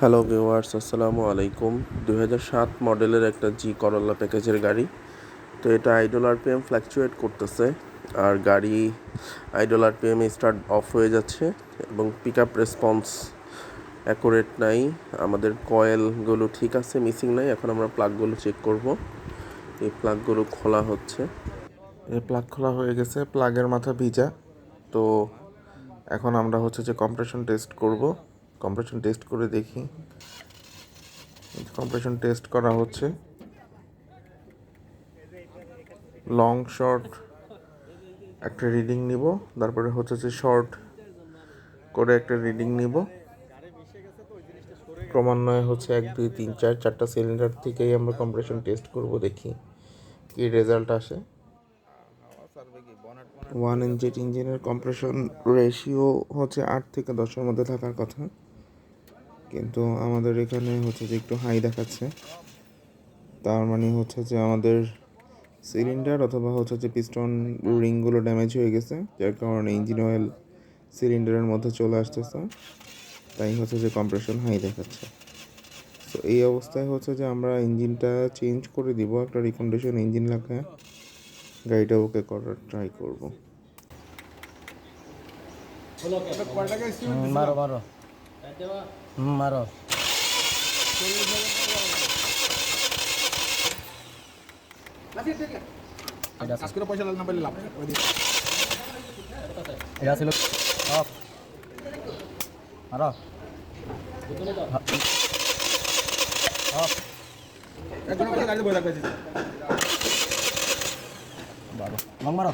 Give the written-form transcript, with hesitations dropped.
Hello viewers, আসসালামু আলাইকুম। 2007 মডেলের একটা জি করোলা প্যাকেজের গাড়ি। তো এটা আইডল আরপিএম ফ্ল্যাকচুয়েট করতেছে, আর গাড়ি আইডল আরপিএমে স্টার্ট অফ হয়ে যাচ্ছে এবং পিক আপ রেসপন্স অ্যাকুরেট নাই। আমাদের কয়েলগুলো ঠিক আছে, মিসিং নাই। এখন আমরা প্লাগগুলো চেক করব। এই প্লাগগুলো খোলা হচ্ছে। এই প্লাগ খোলা হয়ে গেছে, প্লাগের মাথা ভিজা। তো এখন আমরা যে কম্প্রেশন টেস্ট করব। কম্প্রেশন টেস্ট করে দেখি। কম্প্রেশন টেস্ট করা হচ্ছে। লং শর্ট একটা রিডিং নিব, তারপরে শর্ট করে একটা রিডিং নিব। ক্রমান্বয়ে 1 2 3 4 চারটা সিলিন্ডার থেকেই আমরা কম্প্রেশন টেস্ট করব, দেখি কি রেজাল্ট আসে। 1 ইঞ্চের ইঞ্জিনের কম্প্রেশন রেশিও 8 থেকে 10-এর মধ্যে থাকার কথা, কিন্তু আমাদের এখানে যে একটু হাই দেখাচ্ছে। তার মানে যে আমাদের সিলিন্ডার অথবা যে পিস্টন রিংগুলো ড্যামেজ হয়ে গেছে, যার কারণে ইঞ্জিন অয়েল সিলিন্ডারের মধ্যে চলে আসতেছে, তাই যে কম্প্রেশন হাই দেখাচ্ছে। তো এই অবস্থায় যে আমরা ইঞ্জিনটা চেঞ্জ করে দিব, একটা রিকন্ডিশন ইঞ্জিন লাগায় গাড়িটা ওকে করার ট্রাই করব। মারো মারো মারো। আজকে পয়সা না পেলে লাভ। এটা ছিল অফ। মারো অফ। একজন গাড়ি বই রাখবে। মারো মারো।